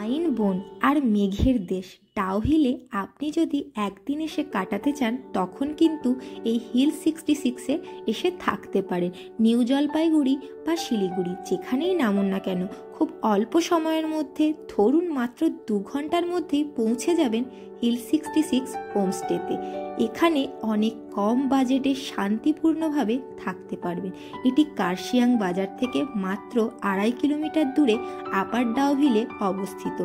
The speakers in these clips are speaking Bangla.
পাইন বন আর মেঘের দেশ ডাউ হিলে আপনি যদি একদিন এসে কাটাতে চান তখন কিন্তু এই হিল 66-এ এসে থাকতে পারেন। নিউ জলপাইগুড়ি বা শিলিগুড়ি যেখানেই নামুন না কেন খুব অল্প সময়ের মধ্যে, ধরুন মাত্র 2 ঘন্টার মধ্যেই পৌঁছে যাবেন হিল 66 হোমস্টেতে। এখানে অনেক কম বাজেটে শান্তিপূর্ণভাবে থাকতে পারবেন। এটি কার্শিয়াং বাজার থেকে মাত্র 2.5 কিলোমিটার দূরে আপার ডাউ হিলে অবস্থিত।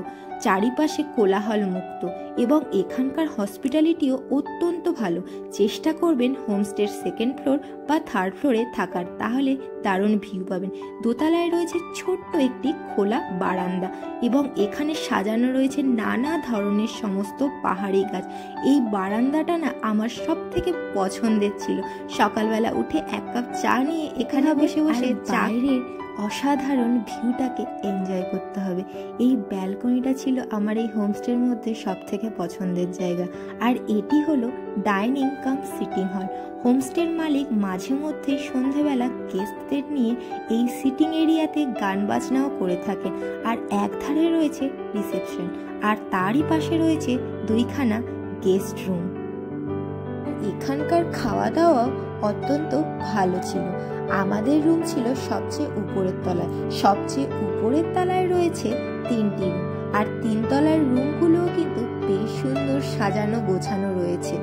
চারিপাশে কোলাহল মুক্ত এবং এখানকার হসপিটালিটিও অত্যন্ত ভালো। চেষ্টা করবেন হোমস্টের 2nd ফ্লোর বা 3rd ফ্লোরে থাকার, তাহলে দারুণ ভিউ পাবেন। দোতলায় রয়েছে ছোট্ট একটি খোলা বারান্দা এবং এখানে সাজানো রয়েছে নানা ধরনের সমস্ত পাহাড়ি গাছ। এই বারান্দাটা না আমার সব থেকে পছন্দের ছিল। সকালবেলা উঠে 1 কাপ চা নিয়ে এখানে বসে বসে বাইরের অসাধারণ ভিউটাকে এনজয় করতে হবে। এই ব্যালকনিটা ছিল আমার এই হোমস্টের মধ্যে সব থেকে পছন্দের জায়গা। আর এটি হলো ডাইনিং কাম সিটিং হল। হোমস্টের মালিক মাঝে মধ্যে সন্ধ্যাবেলা গেস্টদের নিয়ে এই সিটিং এরিয়াতে গান বাজনাও করে থাকেন। আর একধারে রয়েছে রিসেপশন আর তারই পাশে রয়েছে 2খানা গেস্ট রুম। এখানকার খাওয়া দাওয়া অত্যন্ত ভালো ছিল। আমাদের রুম ছিল সবচেয়ে উপরের তলায়। সবচেয়ে উপরের তলায় রয়েছে 3টি রুম, আর 3 তলার রুমগুলোও কিন্তু বেশ সুন্দর সাজানো গোছানো রয়েছে।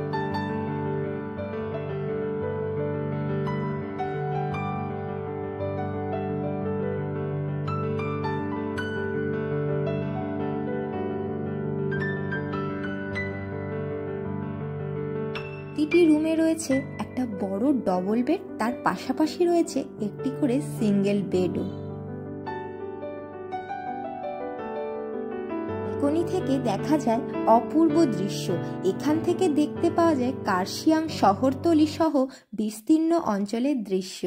প্রতিটি রুমে রয়েছে একটা বড় ডবল বেড, তার পাশাপাশি রয়েছে একটি করে সিঙ্গেল বেডও। ব্যালকনি থেকে দেখা যায় অপূর্ব দৃশ্য। এখান থেকে দেখতে পাওয়া যায় কার্শিয়াং শহরতলি সহ বিস্তীর্ণ অঞ্চলের দৃশ্য।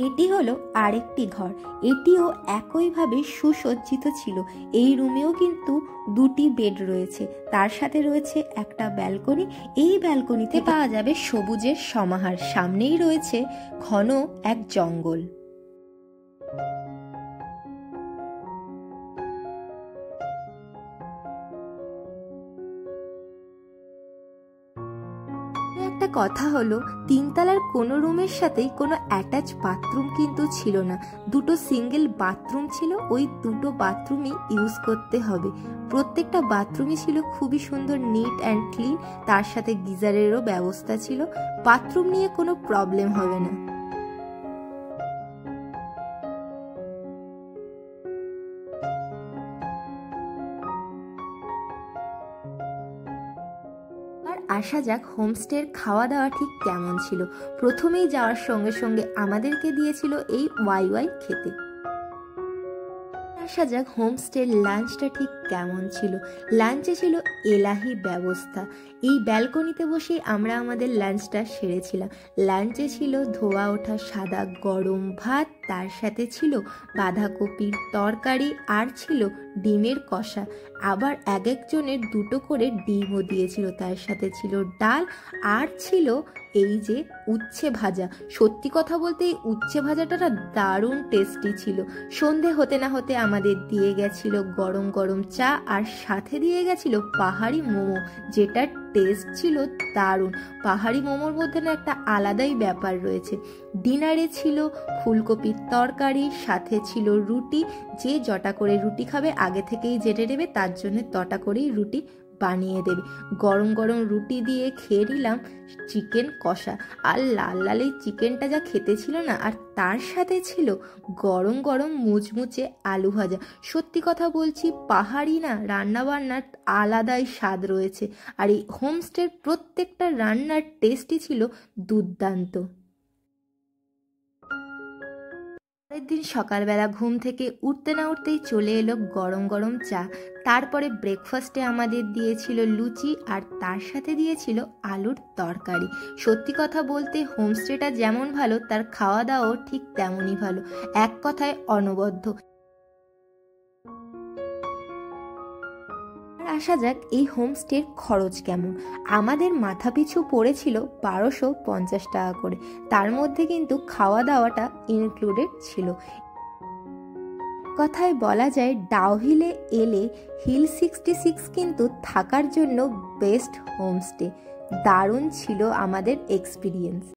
এটি হলো আরেকটি ঘর। এটিও একইভাবে সুসজ্জিত ছিল। এই রুমেও কিন্তু 2টি বেড রয়েছে, তার সাথে রয়েছে একটা ব্যালকনি। এই ব্যালকনিতে পাওয়া যাবে সবুজের সমাহার। সামনেই রয়েছে ঘন এক জঙ্গল। একটা কথা হলো, 3 তলার কোনো রুমের সাথেই কোনো অ্যাটাচ বাথরুম কিন্তু ছিল না। 2টো সিঙ্গেল বাথরুম ছিল, ওই 2টো বাথরুমই ইউজ করতে হবে। প্রত্যেকটা বাথরুমই ছিল খুবই সুন্দর, নিট অ্যান্ড ক্লিন। তার সাথে গিজারেরও ব্যবস্থা ছিল। বাথরুম নিয়ে কোনো প্রবলেম হবে না। আসা যাক হোমস্টের খাওয়া দাওয়া ঠিক কেমন ছিল। প্রথমেই যাওয়ার সঙ্গে সঙ্গে আমাদেরকে দিয়েছিল এই ওয়াই খেতে। আসা যাক হোমস্টের লাঞ্চটা ঠিক কেমন ছিল। লাঞ্চে ছিল এলাহি ব্যবস্থা। এই ব্যালকনিতে বসেই আমরা আমাদের লাঞ্চটা সেরেছিলাম। লাঞ্চে ছিল ধোয়া ওঠা সাদা গরম ভাত, তার সাথে ছিল বাঁধাকপির তরকারি আর ছিল ডিমের কষা। আবার এক একজনের 2টো করে ডিমও দিয়েছিল। তার সাথে ছিল ডাল আর ছিল এই যে উচ্ছে ভাজা। সত্যি কথা বলতে এই উচ্ছে ভাজাটা না দারুণ টেস্টি ছিল। সন্ধে হতে না হতে আমাদের দিয়ে গেছিল গরম গরম চা আর সাথে দিয়ে গেছিল পাহাড়ি মোমো, যেটার টেস্ট ছিল দারুণ। পাহাড়ি মোমোর মধ্যে না একটা আলাদাই ব্যাপার রয়েছে। ডিনারে ছিল ফুলকপির তরকারি, সাথে ছিল রুটি। যে যটা করে রুটি খাবে আগে থেকেই জেনে নেবে, তার জন্য তটা করেই রুটি বানিয়ে দেবে। গরম গরম রুটি দিয়ে খেয়ে নিলাম চিকেন কষা। আর লাল লাল এই চিকেনটা যা খেতে ছিল না, আর তার সাথে ছিল গরম গরম মুচমুচে আলু ভাজা। সত্যি কথা বলছি, পাহাড়ি না রান্না বান্নার আলাদাই স্বাদ রয়েছে। আর এই হোমস্টের প্রত্যেকটা রান্নার টেস্টই ছিল দুর্দান্ত। পরের দিন সকালবেলা ঘুম থেকে উঠতে না উঠতেই চলে এলো গরম গরম চা। তারপরে ব্রেকফাস্টে আমাদের দিয়েছিল লুচি আর তার সাথে দিয়েছিল আলুর তরকারি। সত্যি কথা বলতে হোমস্টেটা যেমন ভালো তার খাওয়া দাওয়াও ঠিক তেমনই ভালো, এক কথায় অনবদ্য। আর আসা যাক এই হোমস্টের খরচ কেমন। আমাদের মাথাপিছু পড়েছিল 1250 টাকা করে, তার মধ্যে কিন্তু খাওয়া দাওয়াটা ইনক্লুডেড ছিল। কথায় বলা যায় ডাউহিলে এলে হিল 66 কিন্তু থাকার জন্য বেস্ট হোমস্টে। দারুণ ছিল আমাদের এক্সপিরিয়েন্স।